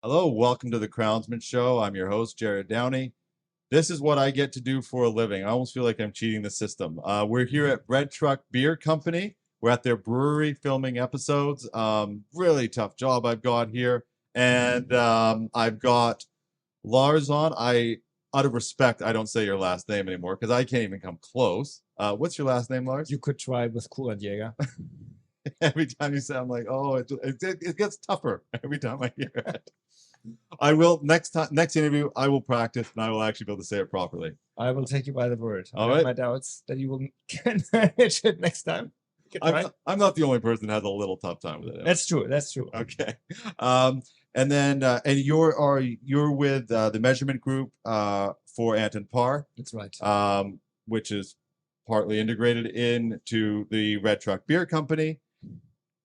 Hello, welcome to the Crownsman Show. I'm your host, Jared Downey. This is what I get to do for a living. I almost feel like I'm cheating the system. We're here at Red Truck Beer Company. We're at their brewery filming episodes. Really tough job I've got here. And I've got Lars on. Out of respect, I don't say your last name anymore because I can't even come close. What's your last name, Lars? You could try with Kurandt Jaeger. Every time you say, I'm like, oh, it gets tougher every time I hear it. I will next interview. I will practice and I will actually be able to say it properly. I will take you by the word. All I have right. my doubts that you will can manage it next time. I'm not the only person that has a little tough time with it. Anyway. That's true. That's true. Okay. And then and you're with the measurement group for Anton Paar. That's right. Which is partly integrated into the Red Truck Beer Company.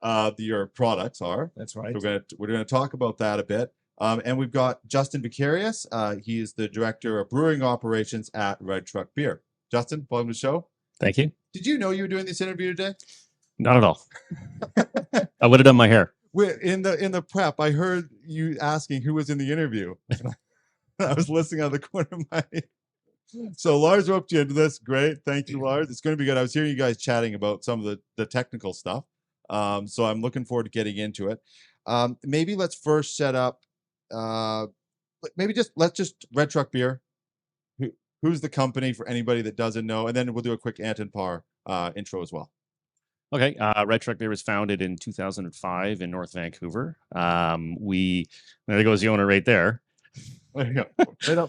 Your products are. That's right. We're gonna talk about that a bit. And we've got Justin Vickaryous. He is the director of brewing operations at Red Truck Beer. Justin, welcome to the show. Thank you. Did you know you were doing this interview today? Not at all. I would have done my hair. In the prep, I heard you asking who was in the interview. I was listening out of the corner of my ear. So Lars roped you into this. Great. Thank you, Lars. It's going to be good. I was hearing you guys chatting about some of the technical stuff. So I'm looking forward to getting into it. Maybe let's first set up let's just Red Truck Beer. Who's the company for anybody that doesn't know, and then we'll do a quick Anton Paar intro as well. Okay. Red Truck Beer was founded in 2005 in North Vancouver. There goes the owner right there. There you go.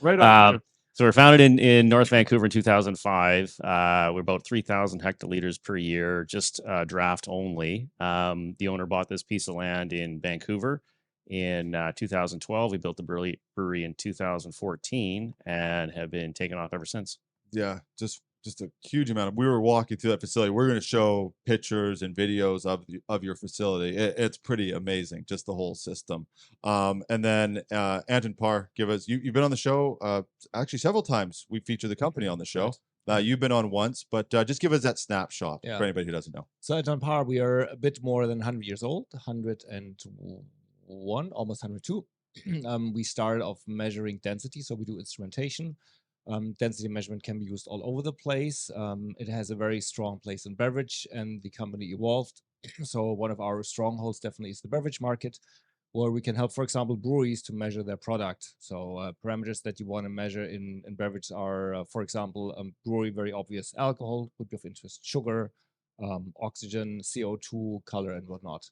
Right up. So we're founded in North Vancouver in 2005. We're about 3,000 hectoliters per year, just draft only. The owner bought this piece of land in Vancouver in 2012. We built the brewery in 2014 and have been taking off ever since. Yeah, just a huge amount. We were walking through that facility. We're going to show pictures and videos of your facility. It's pretty amazing, just the whole system. And then Anton Paar, you've been on the show actually several times. We featured the company on the show. You've been on once, but just give us that snapshot for anybody who doesn't know. So at Anton Paar, we are a bit more than 100 years old, 101, almost 102. We started off measuring density, so we do instrumentation. Density measurement can be used all over the place. It has a very strong place in beverage, and the company evolved. So one of our strongholds definitely is the beverage market, where we can help, for example, breweries to measure their product. So parameters that you want to measure in beverage are, for example, brewery, very obvious alcohol would be of interest, sugar, oxygen, CO2, color, and whatnot.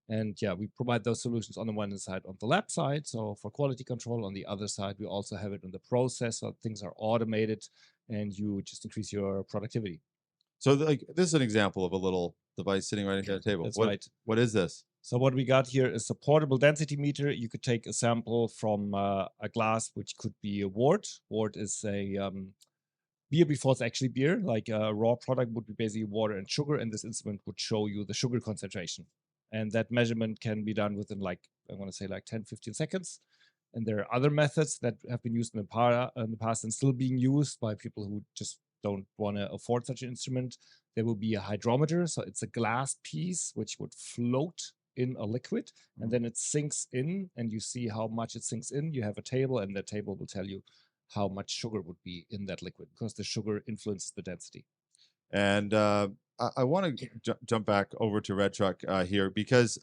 And yeah, we provide those solutions on the one side, on the lab side, so for quality control. On the other side, we also have it in the process, so things are automated and you just increase your productivity. So like this is an example of a little device sitting right at the table. That's right. What is this? So what we got here is a portable density meter. You could take a sample from a glass, which could be a wort. Wort is a beer before it's actually beer. Like a raw product would be basically water and sugar, and this instrument would show you the sugar concentration. And that measurement can be done within I want to say 10, 15 seconds. And there are other methods that have been used in the past and still being used by people who just don't want to afford such an instrument. There will be a hydrometer. So it's a glass piece which would float in a liquid, and then it sinks in, and you see how much it sinks in. You have a table, and that table will tell you how much sugar would be in that liquid, because the sugar influences the density. And I want to jump back over to Red Truck here, because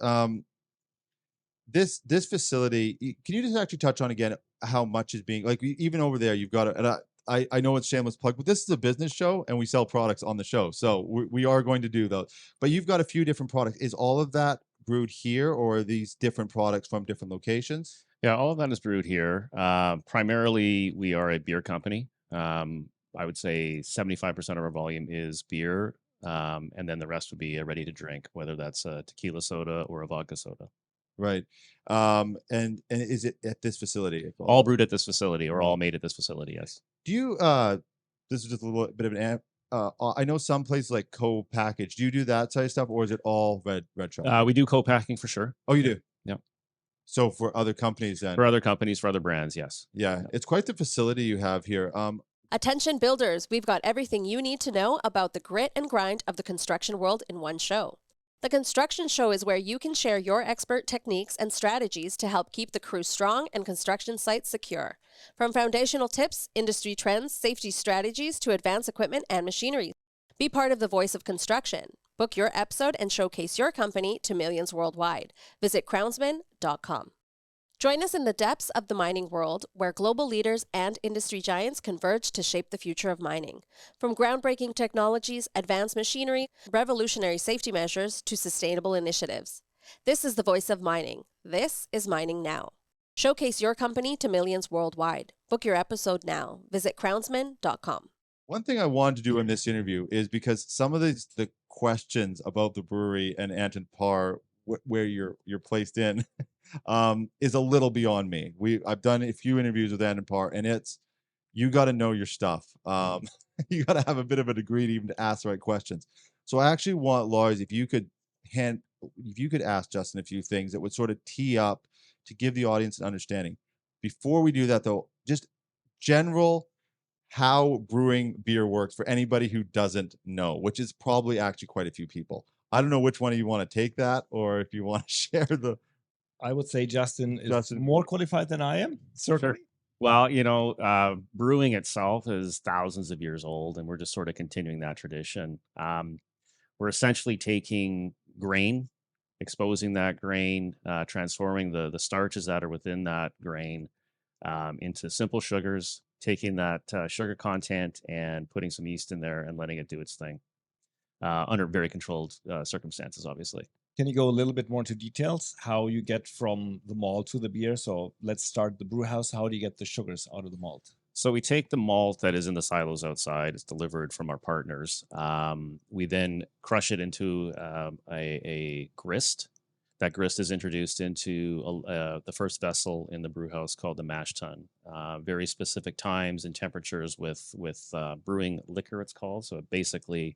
this facility, can you just actually touch on again how much is being, like, even over there you've got and I know it's shameless plug, but this is a business show and we sell products on the show, so we are going to do those. But you've got a few different products. Is all of that brewed here, or are these different products from different locations? Yeah, all of that is brewed here. Primarily, we are a beer company. I would say 75% of our volume is beer, and then the rest would be ready to drink, whether that's a tequila soda or a vodka soda. Right. And is it at this facility? All brewed at this facility, or all made at this facility, yes. Do you, this is just a little bit of an I know some places like co-package. Do you do that side of stuff, or is it all Red Truck? We do co-packing for sure. Oh, you do? Yeah. So for other companies then? For other companies, for other brands, yes. Yeah. It's quite the facility you have here. Attention builders, we've got everything you need to know about the grit and grind of the construction world in one show. The Construction Show is where you can share your expert techniques and strategies to help keep the crew strong and construction sites secure. From foundational tips, industry trends, safety strategies to advanced equipment and machinery. Be part of the voice of construction. Book your episode and showcase your company to millions worldwide. Visit crownsman.com. Join us in the depths of the mining world, where global leaders and industry giants converge to shape the future of mining. From groundbreaking technologies, advanced machinery, revolutionary safety measures, to sustainable initiatives. This is the voice of mining. This is Mining Now. Showcase your company to millions worldwide. Book your episode now. Visit crownsman.com. One thing I wanted to do in this interview is because some of the questions about the brewery and Anton Paar, where you're placed in, is a little beyond me. I've done a few interviews with Anton Paar, and it's, you got to know your stuff. You got to have a bit of a degree to even ask the right questions. So I actually want, Lars, if you could ask Justin a few things that would sort of tee up to give the audience an understanding. Before we do that, though, just general how brewing beer works for anybody who doesn't know, which is probably actually quite a few people. I don't know which one of you want to take that, or if you want to share the. I would say Justin is more qualified than I am, certainly. Sure. Well, brewing itself is thousands of years old, and we're just sort of continuing that tradition. We're essentially taking grain, exposing that grain, transforming the starches that are within that grain into simple sugars, taking that sugar content and putting some yeast in there and letting it do its thing under very controlled circumstances, obviously. Can you go a little bit more into details, how you get from the malt to the beer? So let's start the brew house. How do you get the sugars out of the malt? So we take the malt that is in the silos outside. It's delivered from our partners. We then crush it into a grist. That grist is introduced into the first vessel in the brew house called the mash tun. Very specific times and temperatures with brewing liquor, it's called. So basically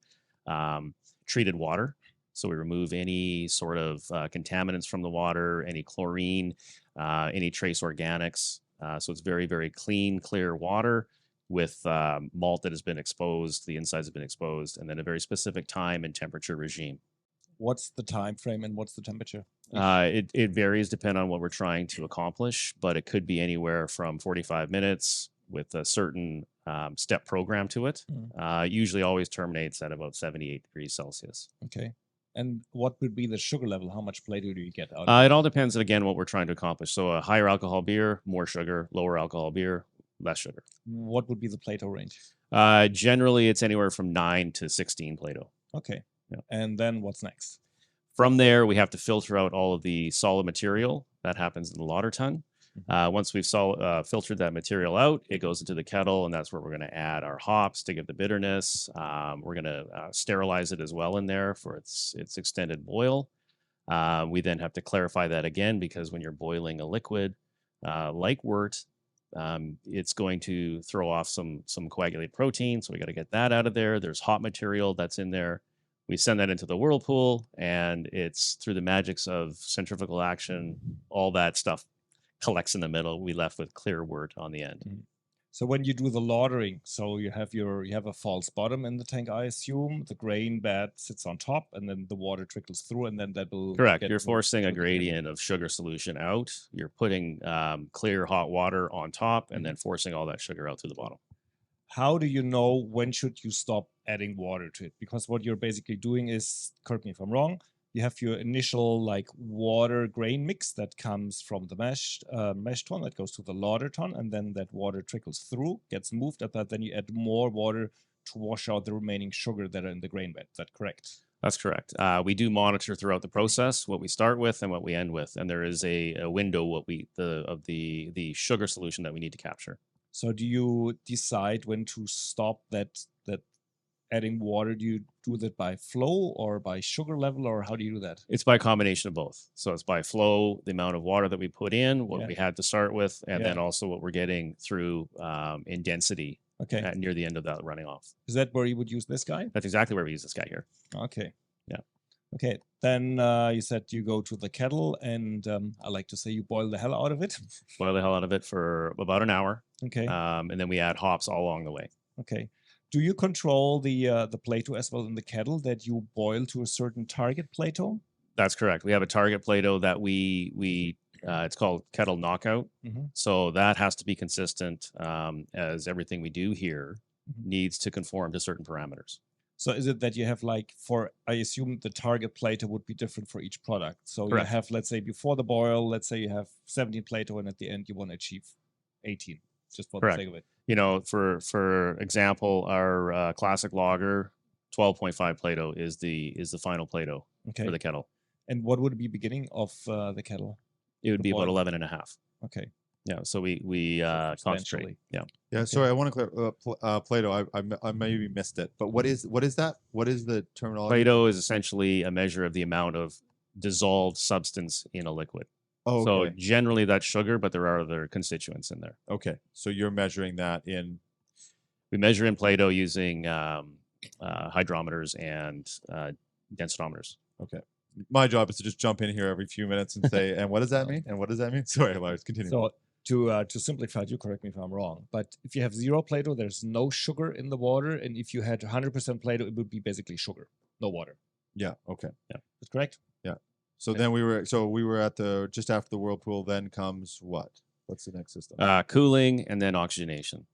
treated water. So we remove any sort of contaminants from the water, any chlorine, any trace organics. So it's very, very clean, clear water with malt that has been exposed, the insides have been exposed, and then a very specific time and temperature regime. What's the time frame and what's the temperature? It varies depending on what we're trying to accomplish, but it could be anywhere from 45 minutes with a certain step program to it. Usually always terminates at about 78 degrees Celsius. Okay. And what would be the sugar level? How much Plato do you get out of it? It all depends, again, what we're trying to accomplish. So a higher alcohol beer, more sugar, lower alcohol beer, less sugar. What would be the Plato range? Generally, it's anywhere from 9 to 16 Plato. Okay. Yeah. And then what's next? From there, we have to filter out all of the solid material. That happens in the lauter tun. Once we've filtered that material out, it goes into the kettle, and that's where we're going to add our hops to give the bitterness. We're going to sterilize it as well in there for its extended boil. We then have to clarify that again, because when you're boiling a liquid like wort, it's going to throw off some coagulated protein, so we got to get that out of there. There's hot material that's in there. We send that into the whirlpool, and it's through the magics of centrifugal action, all that stuff collects in the middle. We left with clear wort on the end. So when you do the lautering, so you have a false bottom in the tank, I assume. The grain bed sits on top, and then the water trickles through, and then that will. Correct. You're forcing a gradient of sugar solution out. You're putting clear hot water on top, and then forcing all that sugar out through the bottom. How do you know when should you stop adding water to it? Because what you're basically doing is, correct me if I'm wrong, you have your initial like water grain mix that comes from the mash tun that goes to the lauter tun, and then that water trickles through, gets moved at that. Then you add more water to wash out the remaining sugar that are in the grain bed. Is that correct? That's correct. We do monitor throughout the process what we start with and what we end with, and there is a window of the sugar solution that we need to capture. So do you decide when to stop that adding water? Do you do that by flow or by sugar level, or how do you do that? It's by a combination of both. So it's by flow, the amount of water that we put in, what we had to start with, and then also what we're getting through in density near the end of that running off. Is that where you would use this guy? That's exactly where we use this guy here. Okay. Yeah. Okay. Then you said you go to the kettle, and I like to say you boil the hell out of it. Boil the hell out of it for about an hour. Okay. And then we add hops all along the way. Okay. Do you control the Plato as well in the kettle, that you boil to a certain target Plato? That's correct. We have a target Plato that we it's called kettle knockout. Mhm. So that has to be consistent, as everything we do here Mhm. needs to conform to certain parameters. So is it that you have like I assume the target Plato would be different for each product. So Correct. you have, let's say before the boil, let's say you have 17 Plato, and at the end you want to achieve 18, just for Correct. the sake of it. You know, for example, our classic lager, 12.5 Plato is the final Plato Okay. for the kettle. And what would be beginning of the kettle? It would The be about boil. 11 and a half. Okay. Yeah. So we concentrate. substantially. Yeah. Yeah, Okay. sorry, I want to clear Plato. I maybe missed it, but what is that? What is the terminology? Plato is essentially a measure of the amount of dissolved substance in a liquid. Oh, So okay. generally that's sugar, but there are other constituents in there. Okay, so you're measuring that in. We measure in Plato using hydrometers and densitometers. Okay, my job is to just jump in here every few minutes and say, and what does that mean? And what does that mean? Sorry, Lars, continue. So to simplify, you correct me if I'm wrong, but if you have 0 Plato, there's no sugar in the water, and if you had 100% Plato, it would be basically sugar, no water. Yeah. Okay. That's correct. So Okay. then we were at the just after the whirlpool. Then comes what? What's the next system? Cooling and then oxygenation.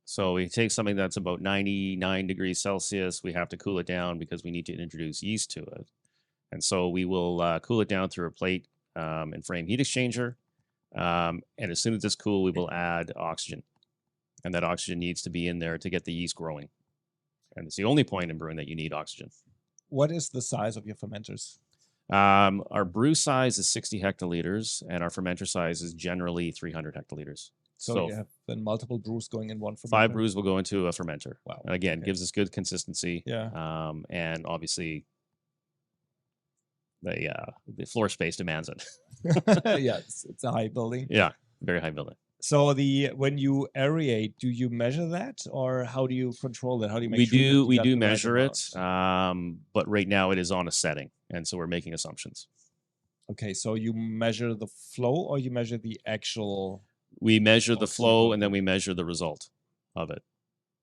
So we take something that's about 99 degrees Celsius. We have to cool it down because we need to introduce yeast to it. And so we will cool it down through a plate and frame heat exchanger. And as soon as it's cool, we will add oxygen. And that oxygen needs to be in there to get the yeast growing. And it's the only point in brewing that you need oxygen. What is the size of your fermenters? Our brew size is 60 hectoliters, and our fermenter size is generally 300 hectoliters. So you have then multiple brews going in one fermenter? 5 brews will go into a fermenter. Wow. And again, Okay. gives us good consistency. Yeah. And obviously, the floor space demands it. Yeah, it's a high building. Yeah, very high building. So when you aerate, do you measure that, or how do you control that? How do you make We sure that you do got the right measure it, amount? but right now it is on a setting, and so we're making assumptions. Okay, so you measure the flow, or you measure the actual? We measure the Oxygen flow, and then content. we measure the result of it.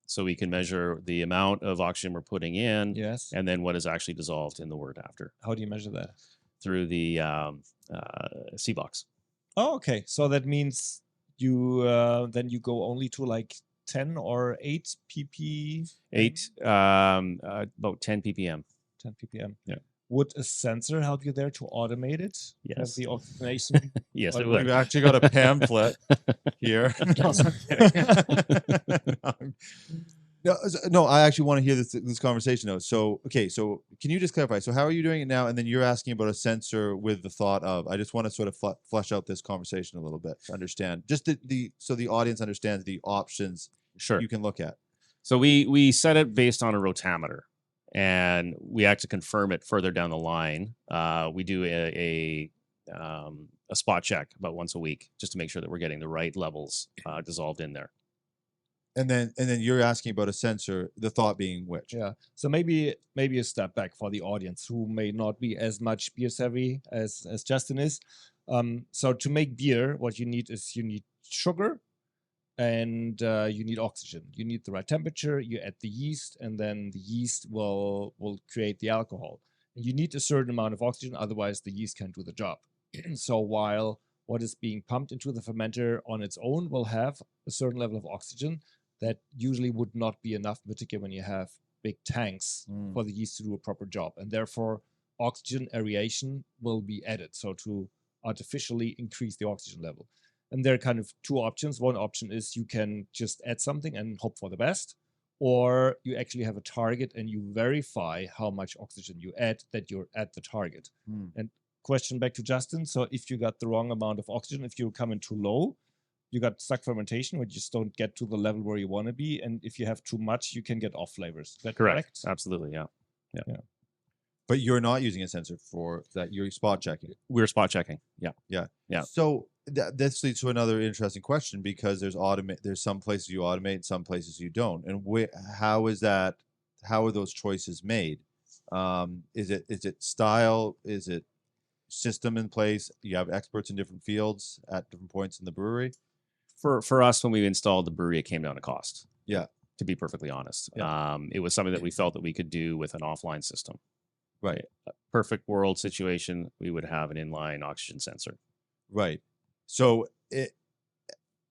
So we can measure the amount of oxygen we're putting in, Yes. and then what is actually dissolved in the wort after How do you measure that? through the C box. Oh, okay. So that means you then you go only to like 10 or 8 pp. 8, about 10 ppm. 10 ppm. Yeah. Would a sensor help you there to automate it? Have Yes. the oxidation. Yes, Or it do would. We've actually got a pamphlet here. No, I'm kidding. No, I actually want to hear this conversation though. So, okay, so can you just clarify? So, how are you doing it now? And then you're asking about a sensor with the thought of. I just want to sort of flesh out this conversation a little bit to understand, just so the audience understands the options Sure. you can look at. So we set it based on a rotameter, and we actually confirm it further down the line. We do a spot check about once a week just to make sure that we're getting the right levels dissolved in there. And then you're asking about a sensor. The thought being which? Yeah. So maybe a step back for the audience who may not be as much beer savvy as Justin is. So to make beer, what you need is sugar, and you need oxygen. You need the right temperature. You add the yeast, and then the yeast will create the alcohol. And you need a certain amount of oxygen, otherwise the yeast can't do the job. So while what is being pumped into the fermenter on its own will have a certain level of oxygen, that usually would not be enough, particularly when you have big tanks for the yeast to do a proper job. And therefore, oxygen aeration will be added, so to artificially increase the oxygen level. And there are kind of 2 options. One option is you can just add something and hope for the best, or you actually have a target and you verify how much oxygen you add, that you're at the target. And question back to Justin. So if you got the wrong amount of oxygen, if you come in too low, you got stuck fermentation where you just don't get to the level where you want to be. And if you have too much, you can get off flavors. Is that correct? Absolutely. Yeah. But you're not using a sensor for that. You're spot checking. We're spot checking. Yeah. Yeah. So this leads to another interesting question, because there's some places you automate, some places you don't. And how is that? How are those choices made? Is it style? Is it system in place? You have experts in different fields at different points in the brewery. For us, when we installed the brewery, it came down to cost. Yeah. to be perfectly honest. Yeah. It was something that we felt that we could do with an offline system. Right. A perfect world situation, we would have an inline oxygen sensor. Right. So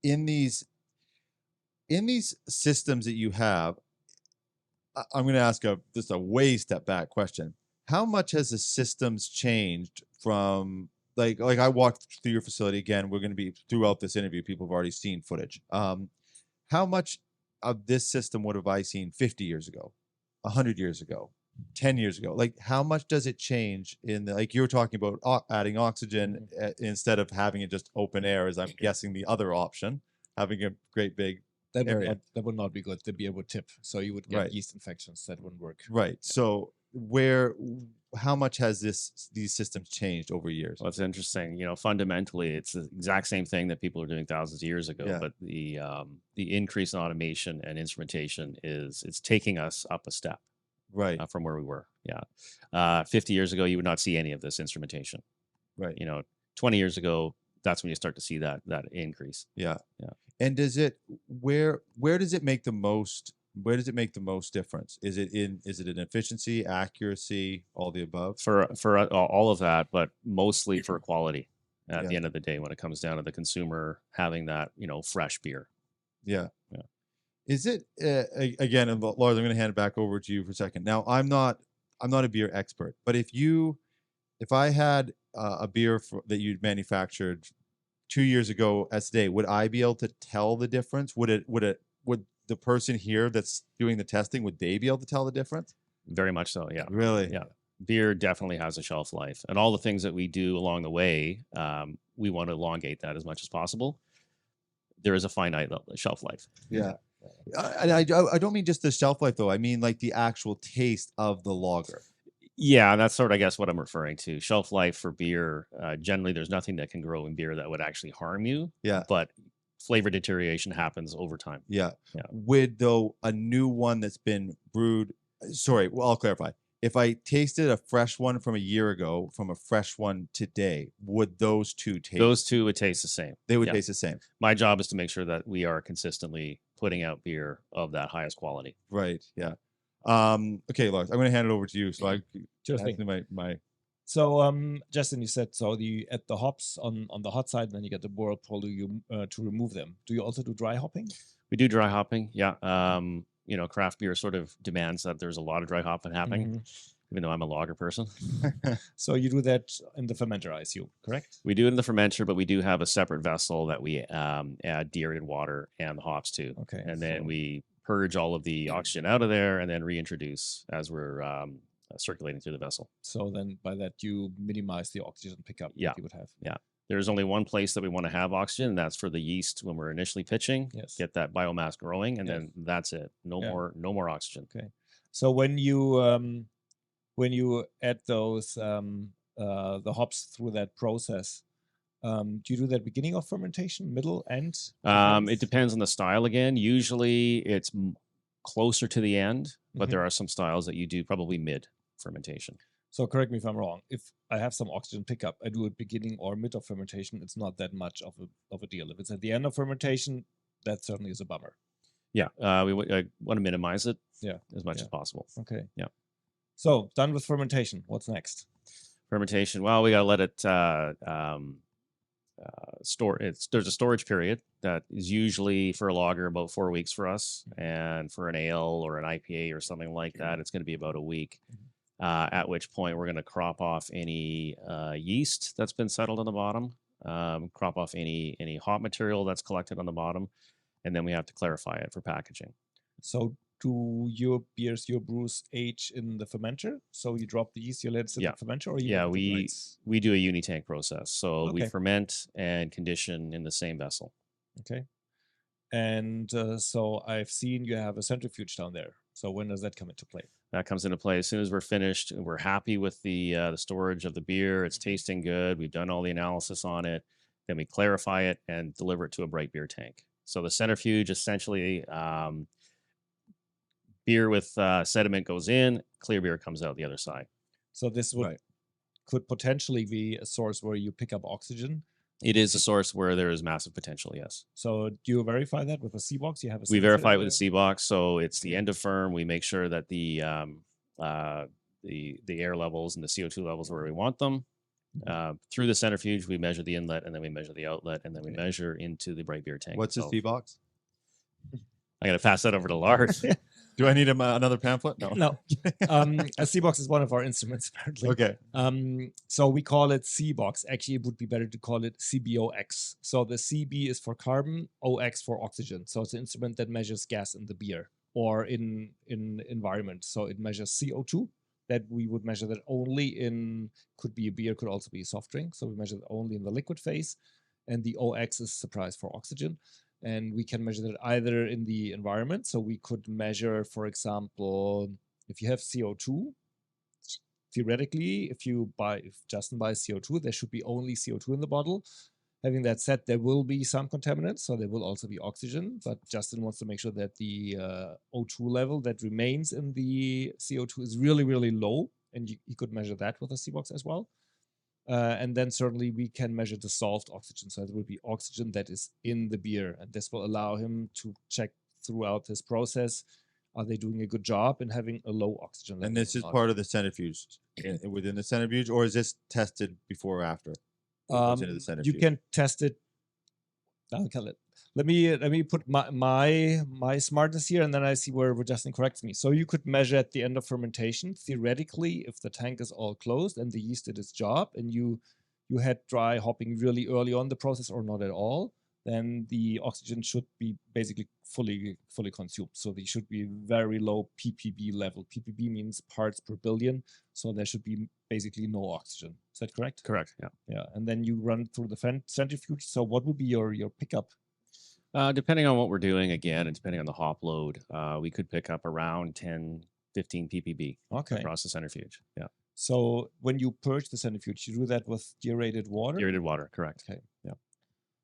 in these systems that you have, I'm going to ask just a way step back question. How much has the systems changed from like I walked through your facility again? We're going to be throughout this interview. People have already seen footage. How much of this system would have I seen 50 years ago, 100 years ago, 10 years ago? Like, how much does it change in the, like you were talking about adding oxygen instead of having it just open air, as I'm guessing the other option, having a great big area. That would not be good. The beer would tip, so you would get Right. yeast infections. That wouldn't work. Right. So how much has these systems changed over years? Well, it's interesting. Fundamentally, it's the exact same thing that people are doing thousands of years ago. Yeah. But the increase in automation and instrumentation it's taking us up a step Right. from where we were. Yeah. 50 years ago, you would not see any of this instrumentation. Right. 20 years ago, that's when you start to see that increase. Yeah. Yeah. And does it where does it make the most difference? Is it in efficiency, accuracy, all the above? For all of that, but mostly for quality at Yeah. the end of the day when it comes down to the consumer having that, fresh beer. Yeah. Yeah. Is it again, and Lars, I'm going to hand it back over to you for a second. Now, I'm not a beer expert, but if I had a beer that you'd manufactured 2 years ago as today, would I be able to tell the difference? Would the person here that's doing the testing, would they be able to tell the difference? Very much so. Yeah. Really? Yeah. Beer definitely has a shelf life, and all the things that we do along the way, we want to elongate that as much as possible. There is a finite shelf life. Yeah. I don't mean just the shelf life though. I mean like the actual taste of the lager. Yeah, that's sort of, I guess, what I'm referring to. Shelf life for beer, generally, there's nothing that can grow in beer that would actually harm you. Yeah. But flavor deterioration happens over time. Yeah. Yeah. Would, though, a new one that's been brewed, sorry, well, I'll clarify. If I tasted a fresh one from a year ago from a fresh one today, would those two taste? Those two would taste the same. They would Yeah. taste the same. My job is to make sure that we are consistently putting out beer of that highest quality. Right. Yeah. Okay, Lars, I'm going to hand it over to you. So Sure thing. my So, Justin, you said so. You add the hops on the hot side, and then you get the whirlpool to remove them. Do you also do dry hopping? We do dry hopping. Yeah. Craft beer sort of demands that there's a lot of dry hopping happening, even though I'm a lager person. So you do that in the fermenter, I assume, correct? We do it in the fermenter, but we do have a separate vessel that we add deaerated water and the hops to. Okay. And then we purge all of the oxygen out of there and then reintroduce as we're circulating through the vessel. So then by that you minimize the oxygen pickup Yeah. that you would have. Yeah. There's only one place that we want to have oxygen, and that's for the yeast when we're initially pitching. Yes. Get that biomass growing, and Yes. then that's it. No more oxygen. Okay. So when you add those the hops through that process, do you do that beginning of fermentation, middle, end? It depends on the style again. Usually it's closer to the end, but there are some styles that you do probably mid fermentation. So correct me if I'm wrong. If I have some oxygen pickup, I do it beginning or mid of fermentation. It's not that much of a deal. If it's at the end of fermentation, that certainly is a bummer. Yeah, we want to minimize it. Yeah. As much as possible. Okay. Yeah. So done with fermentation. What's next? Fermentation. Well, we got to let it store. There's a storage period that is usually for a lager about 4 weeks for us, and for an ale or an IPA or something like that, it's going to be about a week. At which point we're going to crop off any yeast that's been settled on the bottom, crop off any hop material that's collected on the bottom, and then we have to clarify it for packaging. So do your beers, your brews age in the fermenter? So you drop the yeast, you let it sit in the fermenter, or you we do a unitank process. So we Okay. ferment and condition in the same vessel. Okay. And so I've seen you have a centrifuge down there. So when does that come into play? That comes into play as soon as we're finished. We're happy with the storage of the beer. It's tasting good. We've done all the analysis on it. Then we clarify it and deliver it to a bright beer tank. So the centrifuge essentially, beer with sediment goes in, clear beer comes out the other side. So this could potentially be a source where you pick up oxygen It is a source where there is massive potential. Yes. So do you verify that with a C-box? You have a We sensor verify in it with a there? C box, so it's the end of firm. We make sure that the air levels and the CO2 levels where we want them. Through the centrifuge, we measure the inlet, and then we measure the outlet, and then we measure into the bright beer tank. What's a itself. C box? I got to pass that over to Lars. Do I need another pamphlet? No. No. A C-box is one of our instruments, apparently. Okay. So we call it C-box. Actually, it would be better to call it CBOX. So the CB is for carbon, OX for oxygen. So it's an instrument that measures gas in the beer or in environment. So it measures CO2. That we would measure that only in, could be a beer, could also be a soft drink. So we measure that only in the liquid phase. And the OX is surprise for oxygen. And we can measure that either in the environment. So we could measure, for example, if you have CO2, theoretically, if Justin buys CO2, there should be only CO2 in the bottle. Having that said, there will be some contaminants, so there will also be oxygen, but Justin wants to make sure that the O2 level that remains in the CO2 is really, really low, and you could measure that with a C-box as well. And then certainly we can measure dissolved oxygen, so it will be oxygen that is in the beer, and this will allow him to check throughout his process, are they doing a good job in having a low oxygen level? And this is part of the centrifuge within the centrifuge, or is this tested before or after? You can test it. I'll call it. Let me put my smartness here, and then I see where Justin corrects me. So you could measure at the end of fermentation. Theoretically, if the tank is all closed and the yeast did its job, and you had dry hopping really early on the process or not at all, then the oxygen should be basically fully consumed. So they should be very low ppb level. ppb means parts per billion, so there should be basically no oxygen. Is that correct? Correct. Yeah. Yeah, and then you run through the centrifuge. So what would be your pickup? Depending on what we're doing, again, and depending on the hop load, we could pick up around 10, 15 ppb across the centrifuge. Yeah. So when you purge the centrifuge, you do that with deaerated water? Deaerated water, correct. Okay. Yeah.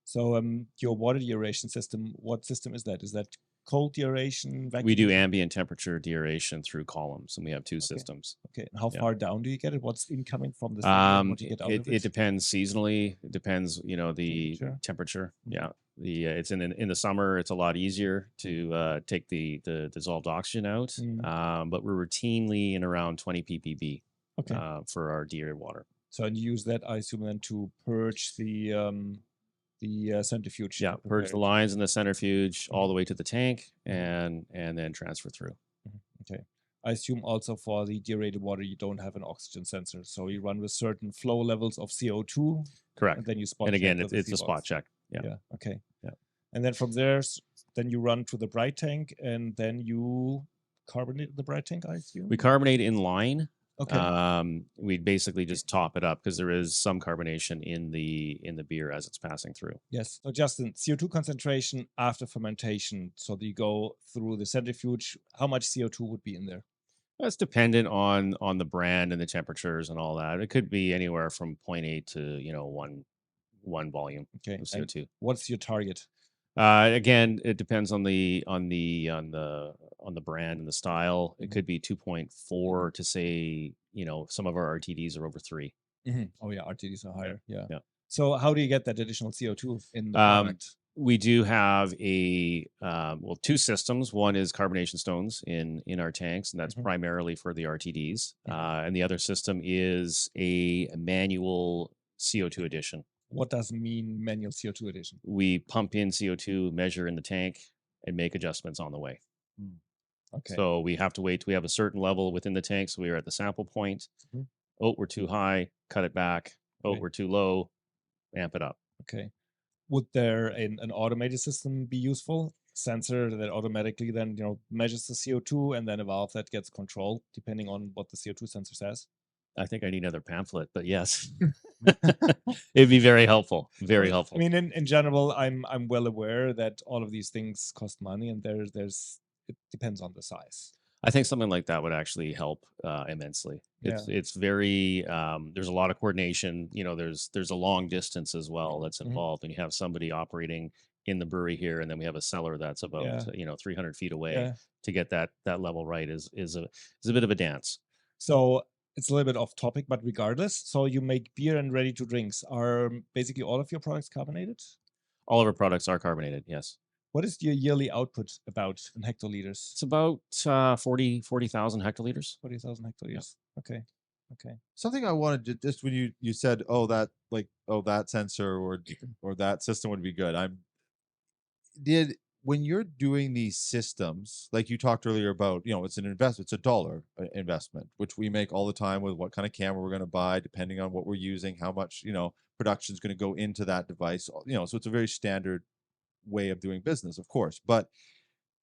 So your water deaeration system, what system is that? Is that cold deaeration? Vacuum? We do ambient temperature deaeration through columns, and we have two systems. Okay. And how far down do you get it? What's incoming from the system? What do you get out of it? It depends seasonally. It depends, the temperature. Yeah. It's in the summer. It's a lot easier to take the dissolved oxygen out. But we're routinely in around 20 ppb. For our deaerated water. So and you use that, I assume, then to purge the centrifuge. Yeah, purge the lines in the centrifuge all the way to the tank, and then transfer through. Okay. I assume also for the deaerated water, you don't have an oxygen sensor, so you run with certain flow levels of CO2. Correct. And then you spot. And again, check it's a spot check. Yeah. Yeah. Okay. Yeah. And then from there, then you run to the bright tank, and then you carbonate the bright tank, I assume. We carbonate in line. Okay. We basically just top it up because there is some carbonation in the beer as it's passing through. Yes. So Justin, CO2 concentration after fermentation. So you go through the centrifuge. How much CO2 would be in there? That's dependent on the brand and the temperatures and all that. It could be anywhere from 0.8 to 1 volume of CO2. And what's your target? Again, it depends on the brand and the style. It could be 2.4 to say, some of our RTDs are over 3. Oh yeah, RTDs are higher. Yeah. So how do you get that additional CO2 in the product? We do have two systems. One is carbonation stones in our tanks, and that's primarily for the RTDs. And the other system is a manual CO2 addition. What does mean manual CO2 addition? We pump in CO2, measure in the tank, and make adjustments on the way. Okay. So we have to wait till we have a certain level within the tank. So we are at the sample point. Oh, we're too high, cut it back. Oh, we're too low, amp it up. Okay. Would there an automated system be useful? Sensor that automatically then measures the CO2, and then a valve that gets controlled depending on what the CO2 sensor says? I think I need another pamphlet, but yes, it'd be very helpful. Very helpful. I mean, in general, I'm well aware that all of these things cost money, and it depends on the size. I think something like that would actually help immensely. It's very there's a lot of coordination. There's a long distance as well that's involved, and you have somebody operating in the brewery here, and then we have a cellar that's about 300 feet away. To get that level right is a bit of a dance. So it's a little bit off topic, but regardless, so you make beer and ready to drinks. Are basically all of your products carbonated? All of our products are carbonated. Yes. What is your yearly output about in hectoliters? It's about 40,000 hectoliters. 40,000 hectoliters. Okay. Okay. Something I wanted to just when you said, oh, that that sensor or that system would be good. When you're doing these systems, like you talked earlier about, it's an investment, it's a dollar investment, which we make all the time with what kind of camera we're going to buy, depending on what we're using, how much, production is going to go into that device, so it's a very standard way of doing business, of course. But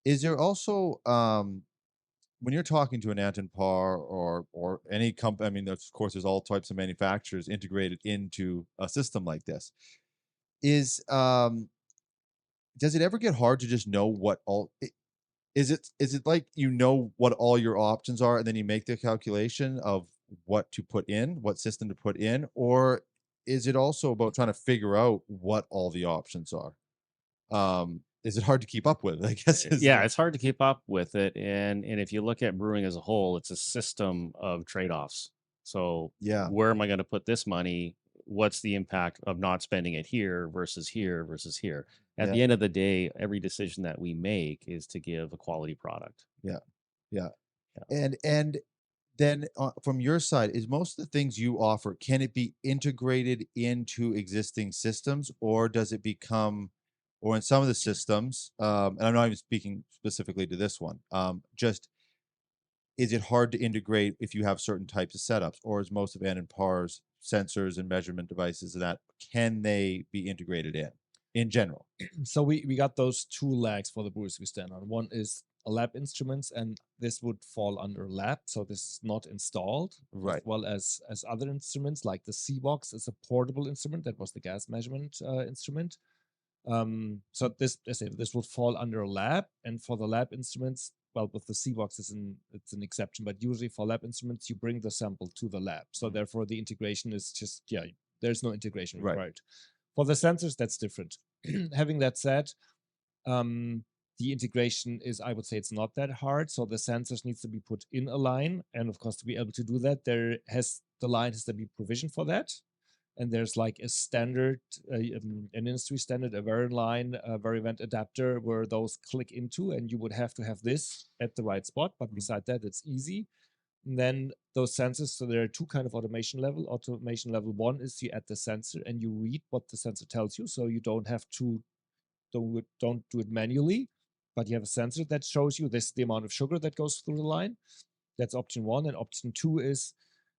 is there also, when you're talking to an Anton Paar or any company, I mean, of course, there's all types of manufacturers integrated into a system like this. Does it ever get hard to just know what all is it like what all your options are and then you make the calculation of what to put in, what system to put in, or is it also about trying to figure out what all the options are? Is it hard to keep up with? I guess Yeah, it's hard to keep up with it. And if you look at brewing as a whole, it's a system of trade-offs. So yeah, where am I going to put this money? What's the impact of not spending it here versus here versus here? At Yeah. the end of the day, every decision that we make is to give a quality product. Yeah. And then from your side, is most of the things you offer, can it be integrated into existing systems, or does it become, or in some of the systems, and I'm not even speaking specifically to this one, just is it hard to integrate if you have certain types of setups, or is most of Anton Par's sensors and measurement devices that can they be integrated in general? So we got those two legs for the brewers we stand on. One is a lab instruments, and this would fall under lab, so this is not installed. Right. As well as other instruments like the C-Box is a portable instrument. That was the gas measurement instrument. So this would fall under a lab, and for the lab instruments, well, with the C-Box it's an exception, but usually for lab instruments you bring the sample to the lab. So therefore the integration is just there's no integration required. Right. For the sensors, that's different. Having that said, the integration is, I would say, it's not that hard. So the sensors needs to be put in a line, and of course, to be able to do that, the line has to be provisioned for that. And there's like a standard, an industry standard, a Variant adapter where those click into, and you would have to have this at the right spot. But beside that, it's easy. And then those sensors, so there are two kind of automation level. Automation level one is you add the sensor and you read what the sensor tells you. So you don't have to, don't do it manually, but you have a sensor that shows you this the amount of sugar that goes through the line. That's option one. And option two is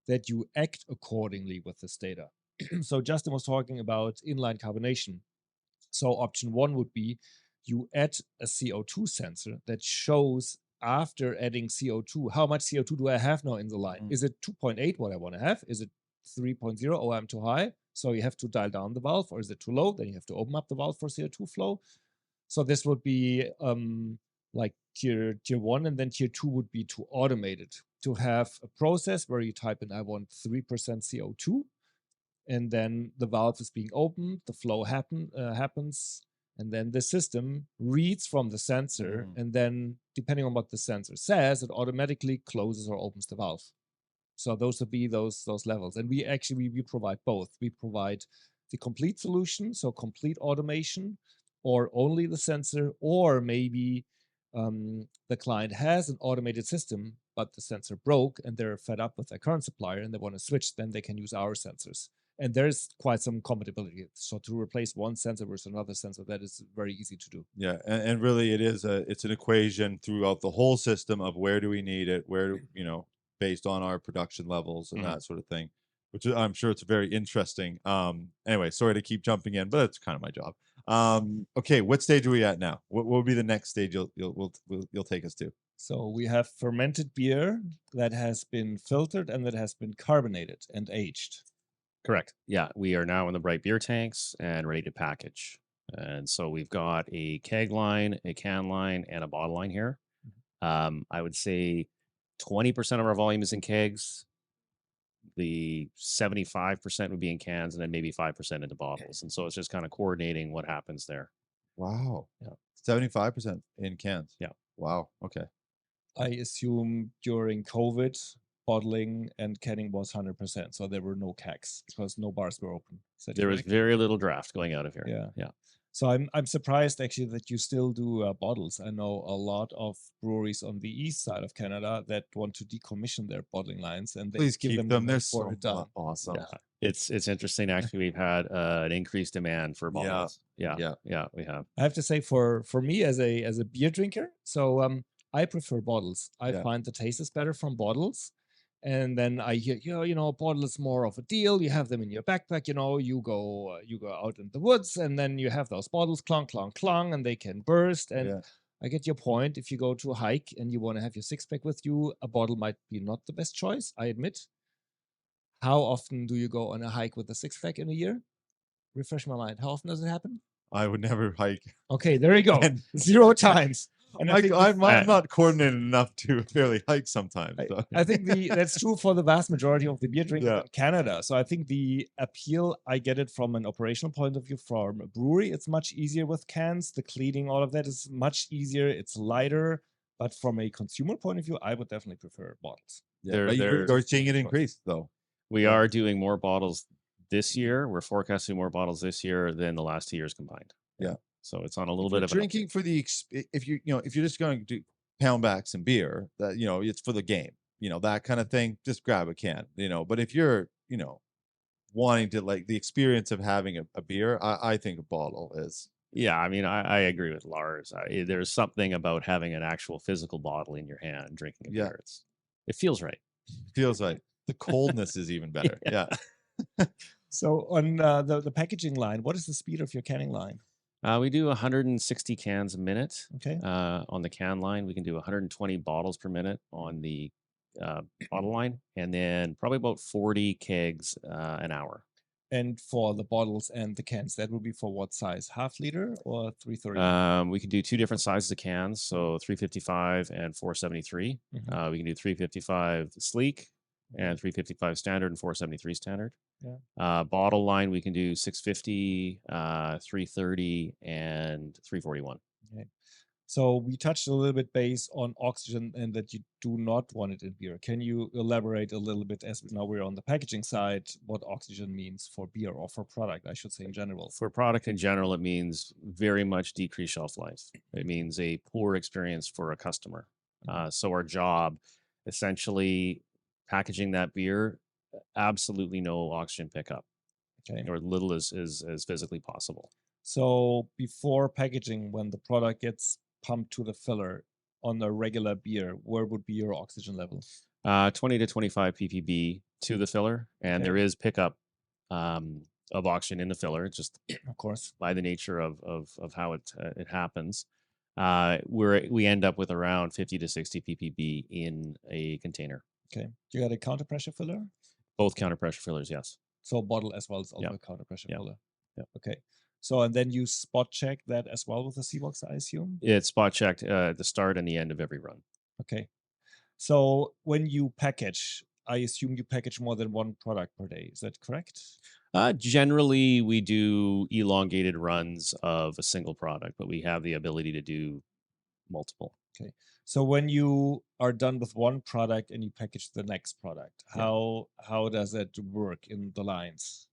that you act accordingly with this data. So Justin was talking about inline carbonation. So option one would be you add a CO2 sensor that shows after adding CO2, how much CO2 do I have now in the line? Is it 2.8 what I want to have? Is it 3.0? Oh, I'm too high. So you have to dial down the valve, or is it too low? Then you have to open up the valve for CO2 flow. So this would be like tier one, and then tier two would be to automate it, to have a process where you type in, I want 3% CO2. And then the valve is being opened, the flow happens, and then the system reads from the sensor, and then depending on what the sensor says, it automatically closes or opens the valve. So those would be those levels. And we provide both. We provide the complete solution, so complete automation, or only the sensor, or maybe the client has an automated system, but the sensor broke and they're fed up with their current supplier and they want to switch, then they can use our sensors. And there's quite some compatibility. So to replace one sensor versus another sensor, that is very easy to do. Yeah, and really it's an equation throughout the whole system of where do we need it, based on our production levels and that sort of thing, which I'm sure it's very interesting. Anyway, sorry to keep jumping in, but it's kind of my job. Okay, what stage are we at now? What will be the next stage you'll take us to? So we have fermented beer that has been filtered and that has been carbonated and aged. Correct. Yeah, we are now in the bright beer tanks and ready to package. And so we've got a keg line, a can line, and a bottle line here. I would say 20% of our volume is in kegs. The 75% would be in cans, and then maybe 5% into bottles. And so it's just kind of coordinating what happens there. Wow. Yeah. 75% in cans. Yeah. Wow. Okay. I assume during COVID, bottling and canning was 100%. So there were no kegs because no bars were open. Is that There was correct? very little draft going out of here. Yeah. Yeah. So I'm surprised actually that you still do bottles. I know a lot of breweries on the east side of Canada that want to decommission their bottling lines and they Please give keep them them. the They're night before so we're done. awesome. Yeah. It's interesting. Actually, we've had an increased demand for Yeah. bottles. Yeah. Yeah. Yeah. We have. I have to say for me as a beer drinker, so I prefer bottles. I Yeah. find the taste is better from bottles. And then I hear, a bottle is more of a deal. You have them in your backpack, you go out in the woods and then you have those bottles clong, clong, clong, and they can burst. And Yeah. I get your point. If you go to a hike and you want to have your six-pack with you, a bottle might be not the best choice, I admit. How often do you go on a hike with a six-pack in a year? Refresh my mind. How often does it happen? I would never hike. Okay, there you go. And 0 times. And I think I'm not coordinated enough to really hike sometimes. So. I think that's true for the vast majority of the beer drinkers Yeah. in Canada. So I think the appeal, I get it from an operational point of view. From a brewery, it's much easier with cans. The cleaning, all of that is much easier. It's lighter. But from a consumer point of view, I would definitely prefer bottles. Yeah, but you're seeing it increase though. We are doing more bottles this year. We're forecasting more bottles this year than the last 2 years combined. Yeah. So it's on a little bit of drinking for the if you're just going to do pound backs and beer, that it's for the game, that kind of thing. Just grab a can, But if you're wanting to like the experience of having a beer, I think a bottle is. Yeah, I mean, I agree with Lars. There's something about having an actual physical bottle in your hand, drinking a beer. It feels right. Feels like the coldness is even better. Yeah. So on the packaging line, what is the speed of your canning line? We do 160 cans a minute. Okay. On the can line, we can do 120 bottles per minute on the bottle line, and then probably about 40 kegs an hour. And for the bottles and the cans, that would be for what size? Half liter or 330? We can do 2 different sizes of cans, so 355 and 473. Mhm. We can do 355 sleek and 355 standard and 473 standard. Yeah. Bottle line, we can do 650, 330, and 341. Okay. So we touched a little bit base on oxygen and that you do not want it in beer. Can you elaborate a little bit, as now we're on the packaging side, what oxygen means for beer or for product, I should say, in general? For product in general, it means very much decreased shelf life. It means a poor experience for a customer. So our job, essentially, packaging that beer, absolutely no oxygen pickup, Okay. or little as physically possible. So before packaging, when the product gets pumped to the filler on a regular beer, where would be your oxygen level? 20 to 25 ppb to the filler, and there is pickup of oxygen in the filler, just of course by the nature of how it happens. We end up with around 50 to 60 ppb in a container. Okay. You got a counter pressure filler? Both counter pressure fillers, yes. So bottle as well as also a counter pressure filler. Yeah. Okay. So and then you spot check that as well with the C-Box, I assume? It's spot checked at the start and the end of every run. Okay. So when you package, I assume you package more than one product per day. Is that correct? Generally, we do elongated runs of a single product, but we have the ability to do multiple. Okay. So when you are done with one product and you package the next product, how does that work in the lines?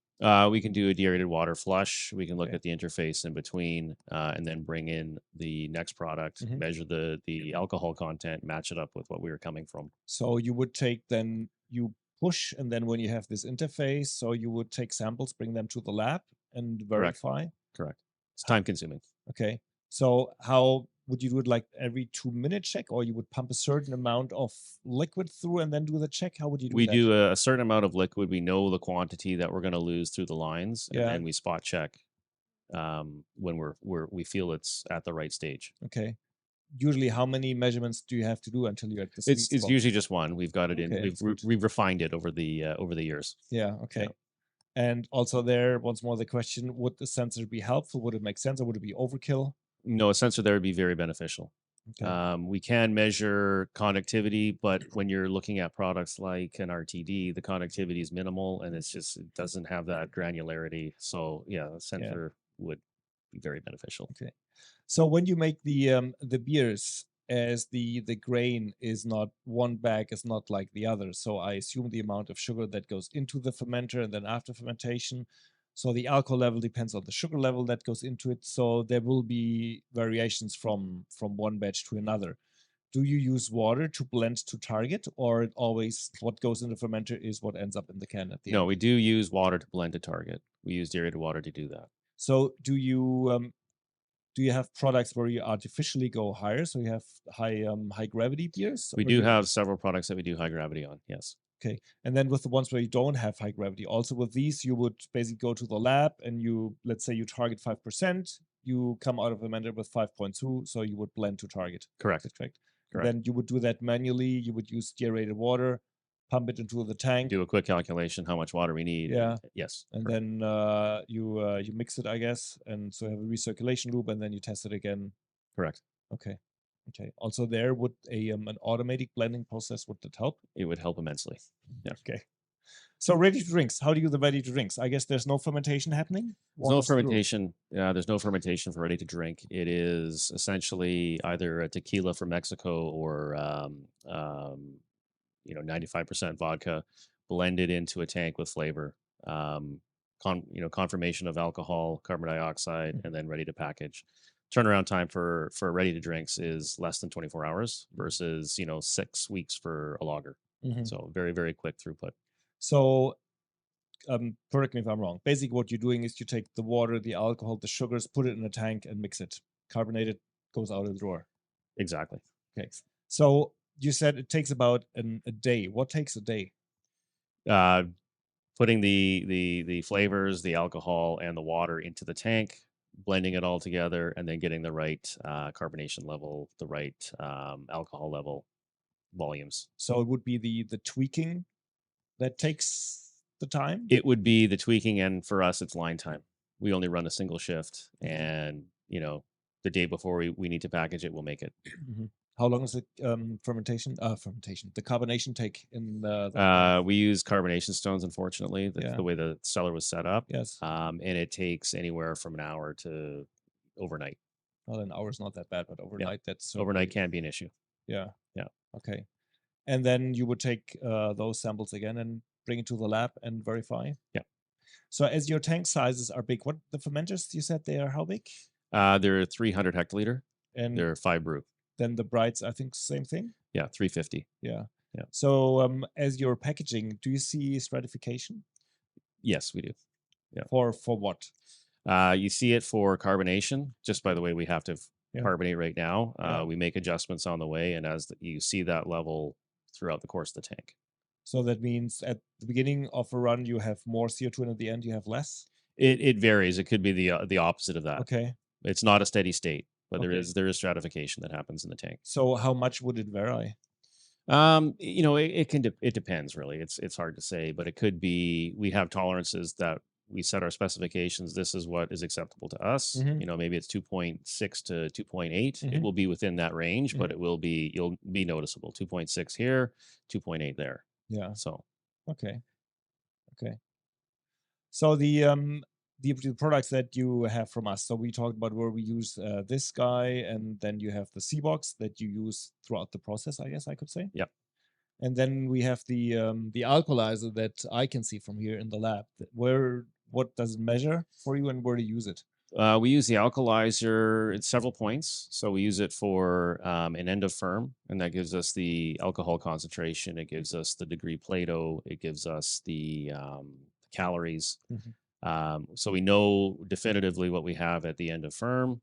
We can do a deaerated water flush. We can look at the interface in between, and then bring in the next product, measure the alcohol content, match it up with what we were coming from. So you would take then you push, and then when you have this interface, so you would take samples, bring them to the lab, and verify. Correct. It's time consuming. Okay. So how would you do it? Like every 2-minute check, or you would pump a certain amount of liquid through and then do the check? How would you do We that? do a certain amount of liquid. We know the quantity that we're going to lose through the lines, and then we spot check when we feel it's at the right stage. Okay. Usually, how many measurements do you have to do until you're at the It's usually just one. We've got it in. We've refined it over the years. Yeah. Okay. And also there, once more, the question: would the sensor be helpful? Would it make sense, or would it be overkill? No, a sensor there would be very beneficial. Okay. We can measure conductivity, but when you're looking at products like an RTD, the conductivity is minimal, and it doesn't have that granularity. So yeah, a sensor would be very beneficial. Okay. So when you make the beers as the grain is not one bag is not like the other. So I assume the amount of sugar that goes into the fermenter and then after fermentation. So the alcohol level depends on the sugar level that goes into it. So there will be variations from one batch to another. Do you use water to blend to target, or always what goes in the fermenter is what ends up in the can at the end? No, we do use water to blend to target. We use aerated water to do that. So do you have products where you artificially go higher? So you have high gravity beers? We Or do have several products that we do high gravity on. Yes. Okay. And then with the ones where you don't have high gravity, also with these, you would basically go to the lab and let's say you target 5%, you come out of a fermenter with 5.2, so you would blend to target. Correct. Correct. Correct. Then you would do that manually. You would use deaerated water, pump it into the tank. Do a quick calculation how much water we need. Yeah. Yes. And correct. then you mix it, I guess, and so you have a recirculation loop, and then you test it again. Correct. Okay. Okay. Also, there would an automatic blending process, would that help? It would help immensely. Yeah. Okay. So ready to drinks. How do you do the ready to drinks? I guess there's no fermentation happening. There's no fermentation. There's no fermentation for ready to drink. It is essentially either a tequila from Mexico or 95% vodka blended into a tank with flavor. Confirmation of alcohol, carbon dioxide, and then ready to package. Turnaround time for ready to drinks is less than 24 hours versus 6 weeks for a lager. So very, very quick throughput. So correct me if I'm wrong. Basically what you're doing is you take the water, the alcohol, the sugars, put it in a tank and mix it. Carbonate it, goes out of the drawer. Exactly. Okay. So you said it takes about a day. What takes a day? Putting the flavors, the alcohol, and the water into the tank, blending it all together, and then getting the right carbonation level, the right alcohol level, volumes. So it would be the tweaking that takes the time? It would be the tweaking, and for us, it's line time. We only run a single shift, and the day before we need to package it, we'll make it. How long is the fermentation? The carbonation take in the we use carbonation stones, unfortunately. That's the way the cellar was set up. Yes. And it takes anywhere from an hour to overnight. Well, an hour is not that bad, but overnight, that's overnight can be an issue. Yeah. Yeah. Okay. And then you would take those samples again and bring it to the lab and verify? Yeah. So as your tank sizes are big, what the fermenters, you said they are how big? They're 300 hectoliter. And they're 5 brew. Then the brights, I think, same thing? Yeah, 350. Yeah. Yeah. So as you're packaging, do you see stratification? Yes, we do. Yeah. For what? You see it for carbonation, just by the way we have to carbonate right now. We make adjustments on the way, and as you see that level throughout the course of the tank. So that means at the beginning of a run, you have more CO2, and at the end, you have less? It varies. It could be the opposite of that. Okay. It's not a steady state, but there is stratification that happens in the tank. So how much would it vary? It depends really. It's hard to say, but it could be, we have tolerances that we set our specifications. This is what is acceptable to us. Maybe it's 2.6 to 2.8. It will be within that range, but you'll be noticeable. 2.6 here, 2.8 there. Yeah. So. Okay. So the products that you have from us. So we talked about where we use this guy, and then you have the C-Box that you use throughout the process, I guess I could say. Yep. And then we have the alkalizer that I can see from here in the lab. What does it measure for you, and where do you use it? We use the alkalizer at several points. So we use it for an end of firm, and that gives us the alcohol concentration. It gives us the degree Plato. It gives us the calories. So we know definitively what we have at the end of firm.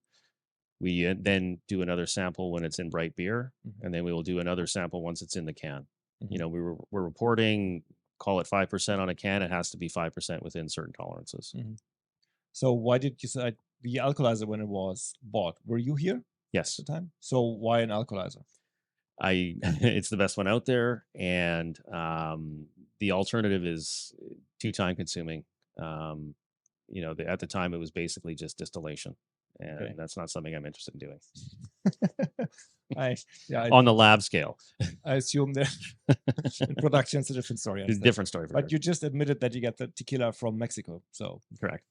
We then do another sample when it's in bright beer, and then we will do another sample once it's in the can. We're reporting, call it 5% on a can. It has to be 5% within certain tolerances. So why did you say the alkalizer when it was bought? Were you here? Yes. At the time. So why an alkalizer? It's the best one out there, and the alternative is too time consuming. At the time it was basically just distillation, and that's not something I'm interested in doing. On the lab scale. I assume that in production it's a different story. It's a different story. But you just admitted that you get the tequila from Mexico, so correct.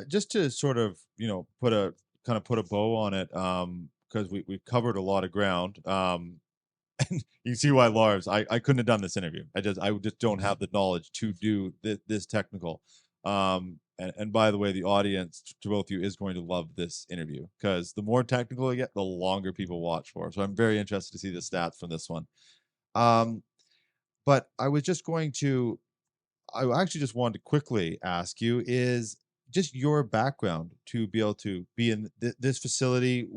Just to sort of put a bow on it. because we've covered a lot of ground. And you see why, Lars, I couldn't have done this interview. I just don't have the knowledge to do this technical. And by the way, the audience, to both of you, is going to love this interview, because the more technical I get, the longer people watch for. So I'm very interested to see the stats from this one. But I was just going to, I actually just wanted to quickly ask you, is just your background to be able to be in this facility.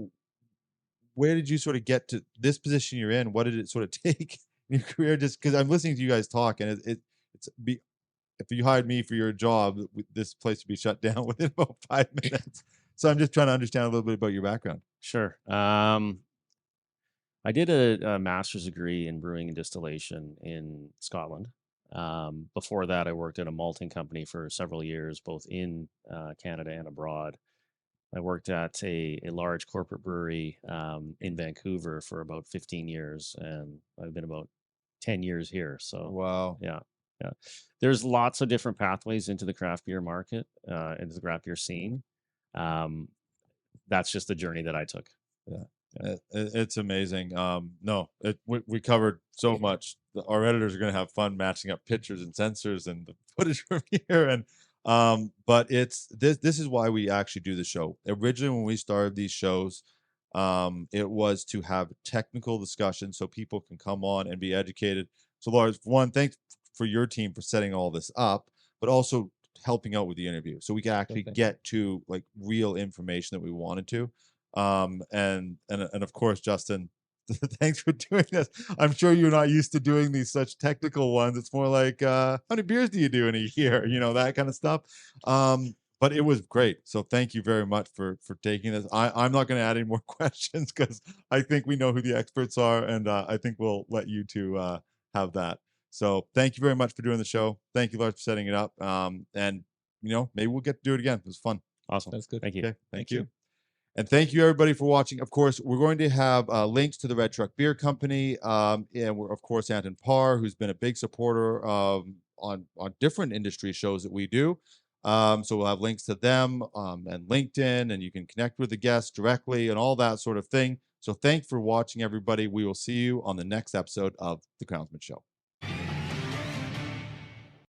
Where did you sort of get to this position you're in? What did it sort of take in your career? Just because I'm listening to you guys talk, and if you hired me for your job, this place would be shut down within about 5 minutes. So I'm just trying to understand a little bit about your background. Sure. I did a master's degree in brewing and distillation in Scotland. Before that, I worked at a malting company for several years, both in Canada and abroad. I worked at a large corporate brewery in Vancouver for about 15 years, and I've been about 10 years here. So, Wow. yeah. There's lots of different pathways into the craft beer market, into the craft beer scene. That's just the journey that I took. Yeah. It's amazing. No, we covered so much. Our editors are going to have fun matching up pictures and sensors and the footage from here. And but it's this is why we actually do the show. Originally, when we started these shows, it was to have technical discussion so people can come on and be educated. So, Lars, one, thanks for your team for setting all this up, but also helping out with the interview, so we can actually get to like real information that we wanted to. And of course, Justin, thanks for doing this. I'm sure you're not used to doing these such technical ones. It's more like, how many beers do you do in a year? You know, that kind of stuff. But it was great. So thank you very much for taking this. I'm not going to add any more questions because I think we know who the experts are, and I think we'll let you two have that. So thank you very much for doing the show. Thank you, Lars, for setting it up. And you know, maybe we'll get to do it again. It was fun. Awesome. That's good. Thank you. Okay, thank you. And thank you, everybody, for watching. Of course, we're going to have links to the Red Truck Beer Company. And we're, of course, Anton Paar, who's been a big supporter on different industry shows that we do. So we'll have links to them and LinkedIn, and you can connect with the guests directly and all that sort of thing. So thanks for watching, everybody. We will see you on the next episode of The Crownsman Show.